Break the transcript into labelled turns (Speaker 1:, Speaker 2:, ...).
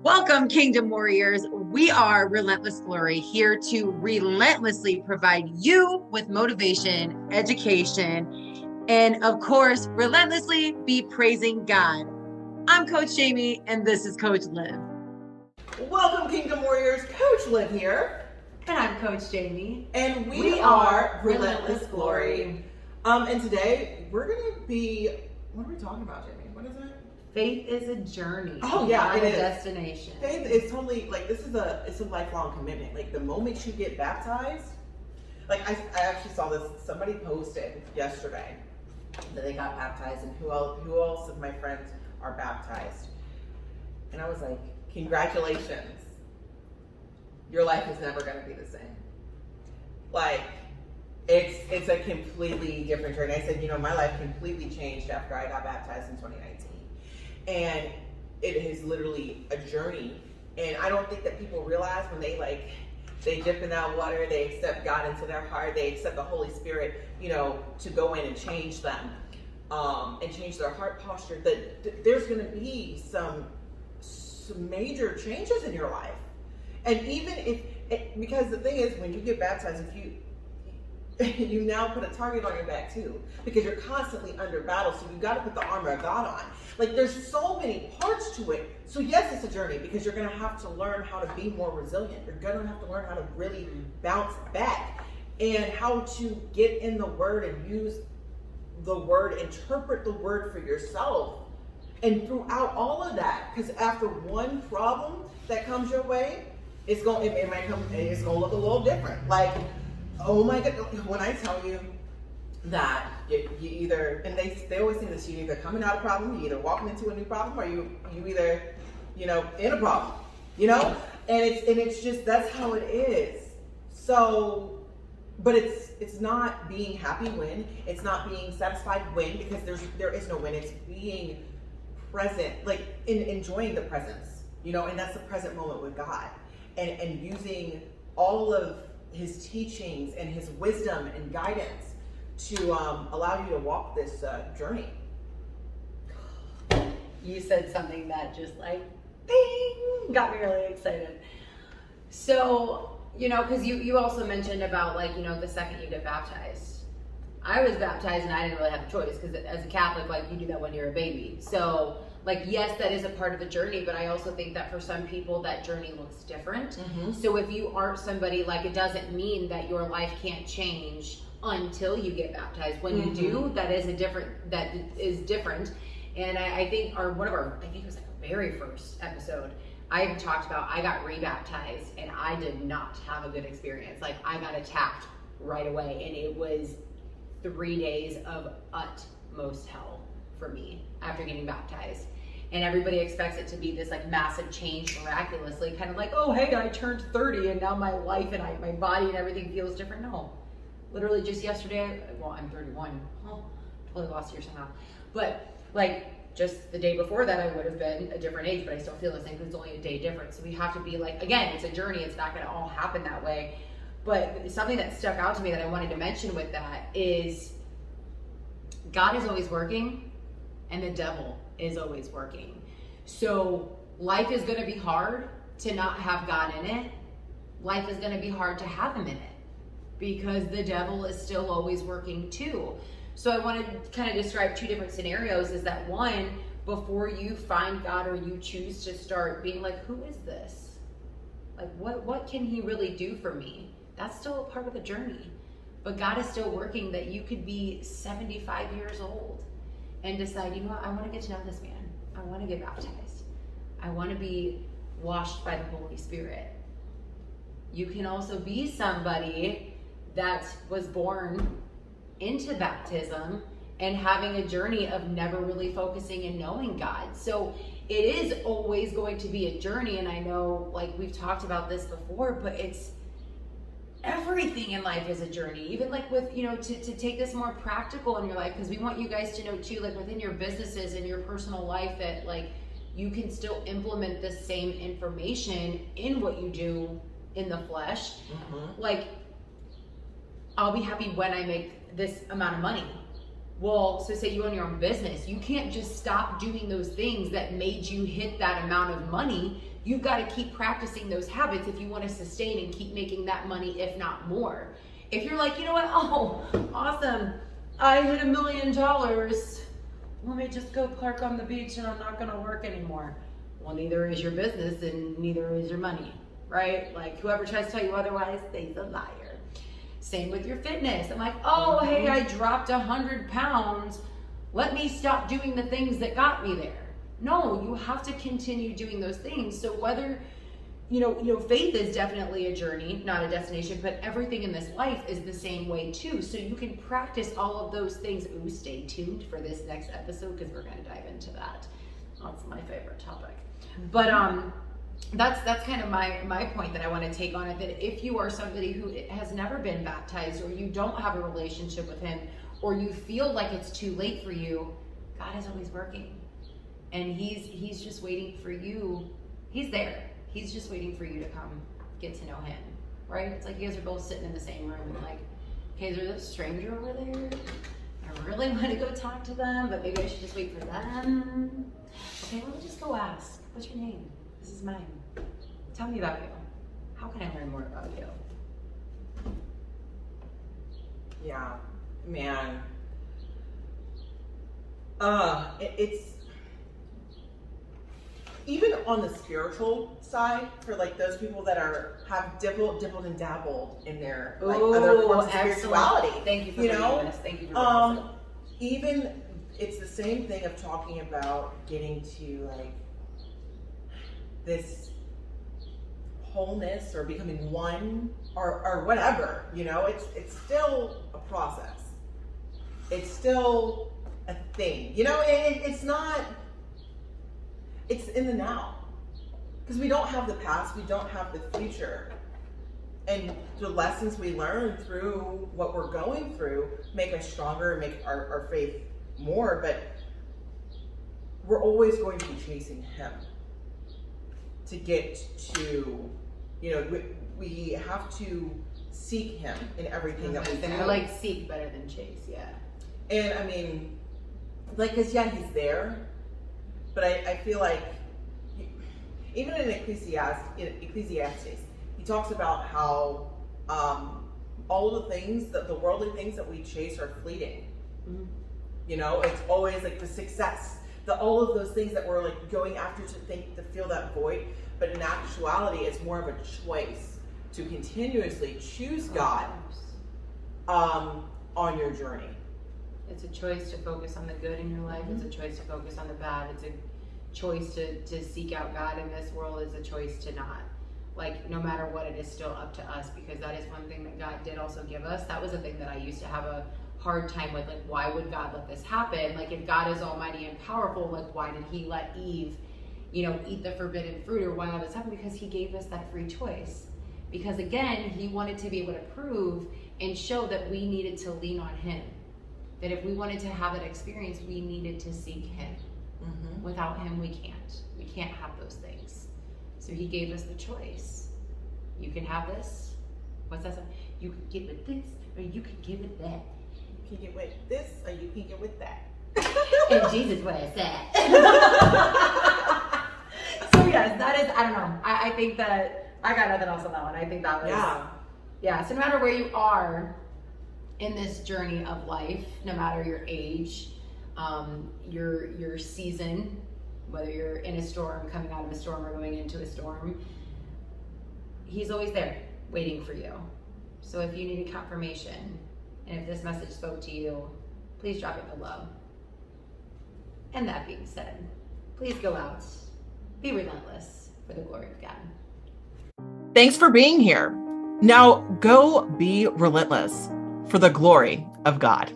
Speaker 1: Welcome, Kingdom Warriors. We are Relentless Glory, here to relentlessly provide you with motivation, education, and of course, relentlessly be praising God. I'm Coach Jamie, and this is Coach Liv.
Speaker 2: Welcome, Kingdom Warriors. Coach Liv here.
Speaker 1: And I'm Coach Jamie.
Speaker 2: And we are Relentless Glory. And today, we're going to be, what are we talking about, Jamie? What is it?
Speaker 1: Faith is a journey.
Speaker 2: Oh yeah,
Speaker 1: not
Speaker 2: it
Speaker 1: a
Speaker 2: is.
Speaker 1: Destination.
Speaker 2: Faith is totally like it's a lifelong commitment. Like the moment you get baptized, like I actually saw this. Somebody posted yesterday that they got baptized, and who else of my friends are baptized? And I was like, congratulations. Your life is never going to be the same. Like it's a completely different journey. I said, my life completely changed after I got baptized in 2019. And it is literally a journey. And I don't think that people realize when they dip in that water, they accept God into their heart, they accept the Holy Spirit, to go in and change them, and change their heart posture, that there's going to be some major changes in your life. And even because the thing is, when you get baptized, if you now put a target on your back too, because you're constantly under battle, so you got to put the armor of God on. Like there's so many parts to it. So yes, it's a journey, because you're going to have to learn how to be more resilient. You're going to have to learn how to really bounce back, and how to get in the Word and use the Word, interpret the Word for yourself. And throughout all of that, because after one problem that comes your way, it's going to look a little different. Like, oh my God, when I tell you that you either, and they always say this, you either coming out of a problem, you either walking into a new problem, or you either, in a problem, and it's just, that's how it is. So, but it's not being happy when, it's not being satisfied when, because there is no when. It's being present, like enjoying the presence, and that's the present moment with God, and using all of His teachings and His wisdom and guidance to allow you to walk this journey.
Speaker 3: You said something that just like, ding, got me really excited. So, because you also mentioned about the second you get baptized. I was baptized and I didn't really have a choice, because as a Catholic, you do that when you're a baby. So, yes, that is a part of the journey, but I also think that for some people that journey looks different. Mm-hmm. So if you aren't somebody, it doesn't mean that your life can't change until you get baptized. When you do, that is different. And I think I think it was our very first episode, I talked about I got rebaptized and I did not have a good experience. I got attacked right away, and it was 3 days of utmost hell for me after getting baptized. And everybody expects it to be this massive change miraculously, kind of oh, hey, I turned 30 and now my life and my body and everything feels different. No, literally just yesterday, I'm 31. Oh, totally lost a year somehow. But just the day before that, I would have been a different age, but I still feel the same because it's only a day difference. So we have to be again, it's a journey. It's not going to all happen that way. But something that stuck out to me that I wanted to mention with that is God is always working, and the devil is always working. So life is going to be hard to not have God in it. Life is going to be hard to have Him in it, because the devil is still always working too. So I want to kind of describe two different scenarios. Is that one, before you find God or you choose to start being who is this? What can He really do for me? That's still a part of the journey. But God is still working, that you could be 75 years old and decide, I want to get to know this man. I want to get baptized. I want to be washed by the Holy Spirit. You can also be somebody that was born into baptism and having a journey of never really focusing and knowing God. So it is always going to be a journey. And I know we've talked about this before, but it's everything in life is a journey. Even with, to take this more practical in your life, because we want you guys to know too, within your businesses and your personal life, that you can still implement the same information in what you do in the flesh. Mm-hmm. I'll be happy when I make this amount of money. Well, so say you own your own business, you can't just stop doing those things that made you hit that amount of money, You've got to keep practicing those habits if you want to sustain and keep making that money, if not more. If you're like, you know what, oh, awesome, I hit $1 million. Let me just go park on the beach and I'm not going to work anymore. Well, neither is your business and neither is your money, right? Like whoever tries to tell you otherwise, they's a liar. Same with your fitness. I'm like, oh, hey, I dropped 100 pounds. Let me stop doing the things that got me there. No, you have to continue doing those things. So whether, faith is definitely a journey, not a destination, but everything in this life is the same way too. So you can practice all of those things. Ooh, stay tuned for this next episode because we're going to dive into that. That's my favorite topic. But that's kind of my point that I want to take on it, that if you are somebody who has never been baptized, or you don't have a relationship with him, or you feel like it's too late for you, God is always working. And he's just waiting for you. He's there. He's just waiting for you to come get to know him, right? It's like you guys are both sitting in the same room and like, okay, is there this stranger over there? I really want to go talk to them, but maybe I should just wait for them. Okay, let me just go ask. What's your name? This is mine. Tell me about you. How can I learn more about you?
Speaker 2: Yeah, man. It's even on the spiritual side for like those people that have dibbled and dabbled in their like other forms of spirituality.
Speaker 3: Thank you for bringing this. Thank you for bringing this.
Speaker 2: Even it's the same thing of talking about getting to like this wholeness or becoming one or whatever, it's still a process. It's still a thing, it's not, it's in the now, because we don't have the past, we don't have the future, and the lessons we learn through what we're going through make us stronger, make our faith more, but we're always going to be chasing him to get to, we have to seek him in everything that we do.
Speaker 3: I like seek better than chase, yeah.
Speaker 2: And I mean, like, cause yeah, he's there, but I feel like, even in Ecclesiastes, he talks about how all of the things, the worldly things that we chase are fleeting. Mm-hmm. It's always like the success, all of those things that we're like going after to feel that void. But in actuality, it's more of a choice to continuously choose God on your journey.
Speaker 3: It's a choice to focus on the good in your life. Mm-hmm. It's a choice to focus on the bad. It's a choice to seek out God in this world. It's a choice to not. Like, no matter what, it is still up to us, because that is one thing that God did also give us. That was a thing that I used to have a hard time with. Like, why would God let this happen? Like, if God is almighty and powerful, like, why did he let Eve, eat the forbidden fruit, or why all this happened? Because he gave us that free choice. Because again, he wanted to be able to prove and show that we needed to lean on him. That if we wanted to have that experience, we needed to seek him. Mm-hmm. Without him, we can't. We can't have those things. So he gave us the choice. You can have this. What's that? You can get with this, or you can get with that.
Speaker 2: You can get with this, or you can get with that.
Speaker 3: And Jesus, where it's at. So yes, that is, I don't know. I think that, I got nothing else on that one. I think that was, yeah. So no matter where you are in this journey of life, no matter your age, your season, whether you're in a storm, coming out of a storm, or going into a storm, he's always there waiting for you. So if you need a confirmation, and if this message spoke to you, please drop it below. And that being said, please go out, be relentless for the glory of God.
Speaker 4: Thanks for being here. Now go be relentless for the glory of God.